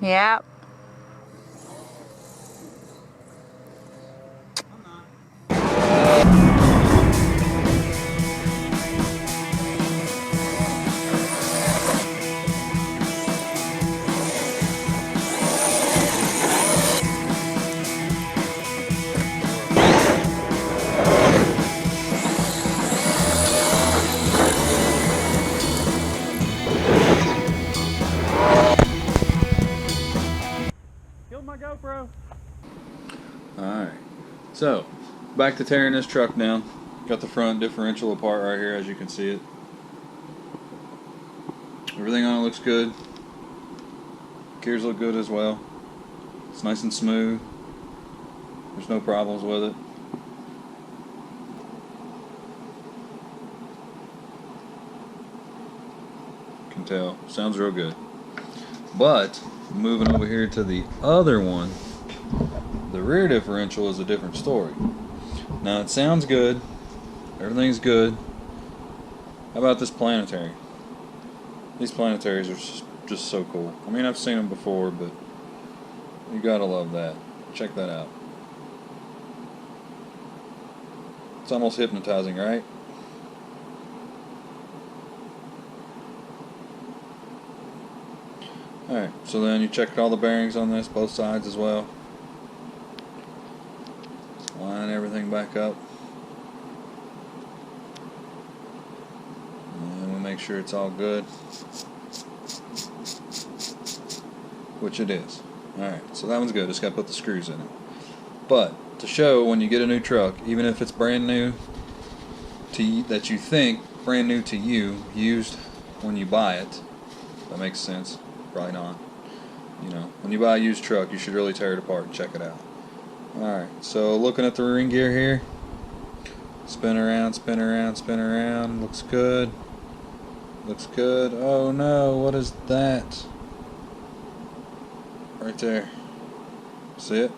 Yep. Killed my GoPro. Alright, so back to tearing this truck down. Got the front differential apart right here, as you can see it. Everything on it looks good. Gears look good as well. It's nice and smooth. There's no problems with it. You can tell. Sounds real good. But moving over here to the other one, the rear differential is a different story. Now it sounds good. Everything's good. How about this planetary? These planetaries are just so cool. I mean, I've seen them before, but you gotta love that. Check that out. It's almost hypnotizing, right? Alright, so then you check all the bearings on this, both sides as well. Line everything back up. And we make sure it's all good. Which it is. Alright, so that one's good. Just gotta put the screws in it. But to show when you get a new truck, even if it's brand new to that you think brand new to you, used when you buy it, that makes sense. Probably not. You know, when you buy a used truck, you should really tear it apart and check it out. Alright, so looking at the ring gear here, spin around, spin around, spin around. Looks good. Looks good. Oh no, what is that? Right there. See it?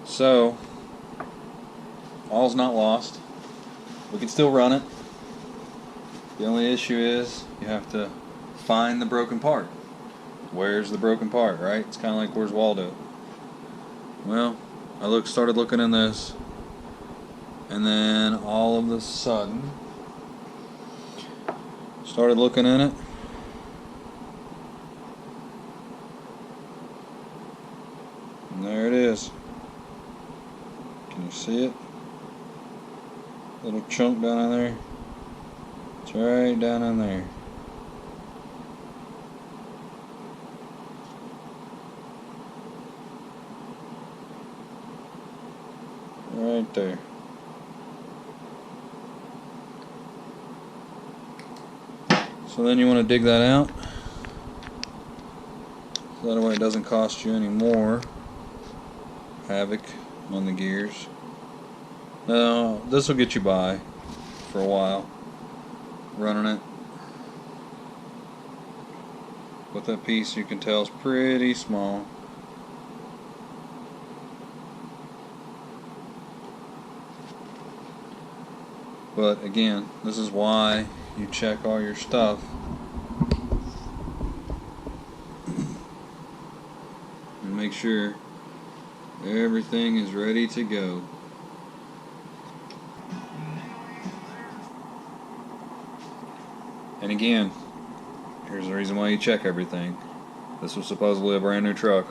So, all's not lost. We can still run it. The only issue is you have to find the broken part. Where's the broken part, right? It's kind of like, where's Waldo? Well, I started looking in this, and then all of a sudden started looking in it. And there it is. Can you see it? Little chunk down in there. It's right down in there. Right there. So then you want to dig that out. So that way it doesn't cost you any more havoc on the gears. Now this will get you by for a while running it. But that piece, you can tell, is pretty small. But again, this is why you check all your stuff. And make sure everything is ready to go. And again, here's the reason why you check everything. This was supposedly a brand new truck.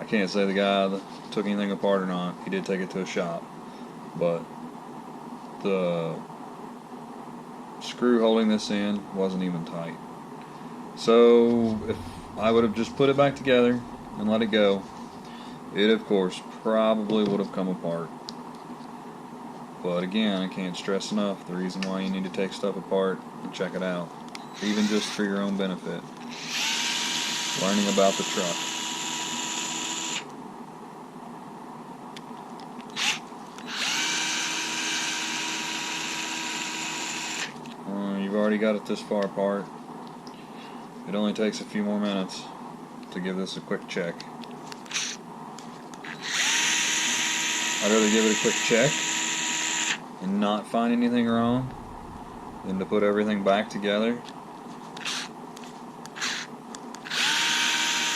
I can't say the guy that took anything apart or not. He did take it to a shop. But the screw holding this in wasn't even tight. So if I would have just put it back together and let it go, it of course probably would have come apart. But again, I can't stress enough the reason why you need to take stuff apart and check it out, even just for your own benefit. Learning about the truck. You've already got it this far apart. It only takes a few more minutes. to give this a quick check. I'd rather give it a quick check and not find anything wrong than to put everything back together,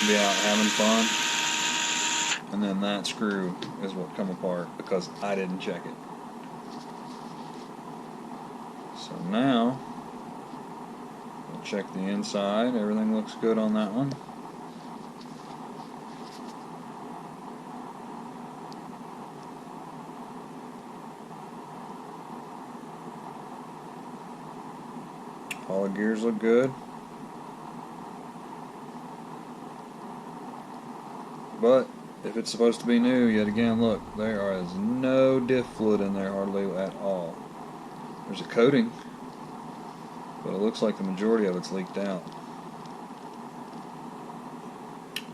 be out having fun, and then that screw is what come apart because I didn't check it. So now we'll check the inside. Everything looks good on that one. All the gears look good. But if it's supposed to be new, yet again, look, there is no diff fluid in there hardly at all. There's a coating, but it looks like the majority of it's leaked out.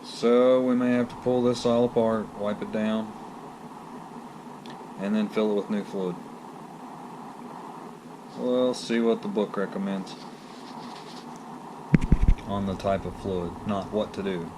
So we may have to pull this all apart, wipe it down, and then fill it with new fluid. We'll see what the book recommends on the type of fluid, not what to do.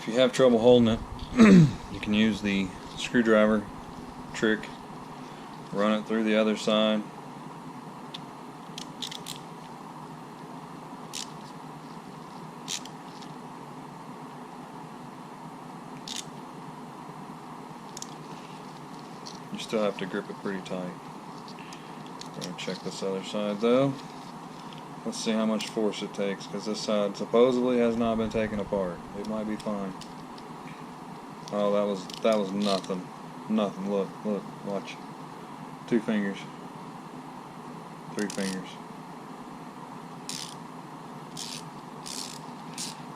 If you have trouble holding it, you can use the screwdriver trick, run it through the other side, you still have to grip it pretty tight. We're going to check this other side though. Let's see how much force it takes, because this side supposedly has not been taken apart. It might be fine. Oh, that was nothing. Nothing. Look, watch. 2 fingers. 3 fingers.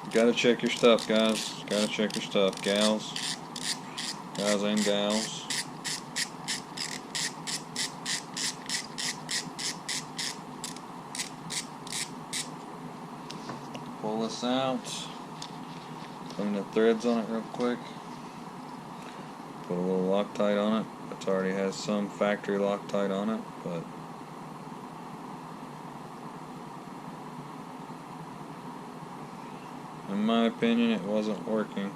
You gotta check your stuff, guys. You gotta check your stuff, gals. Guys and gals. Pull this out, clean the threads on it real quick, put a little Loctite on it. It already has some factory Loctite on it, but in my opinion it wasn't working,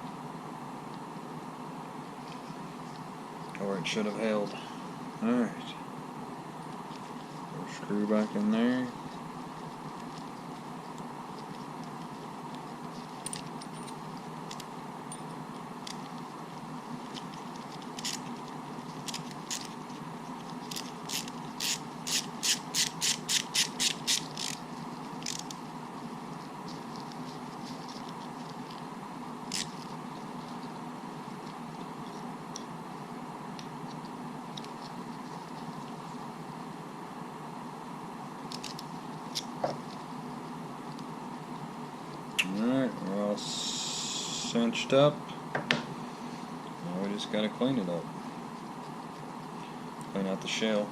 or it should have held. Alright, screw back in there. Alright, we're all cinched up. Now we just gotta clean it up. Clean out the shell.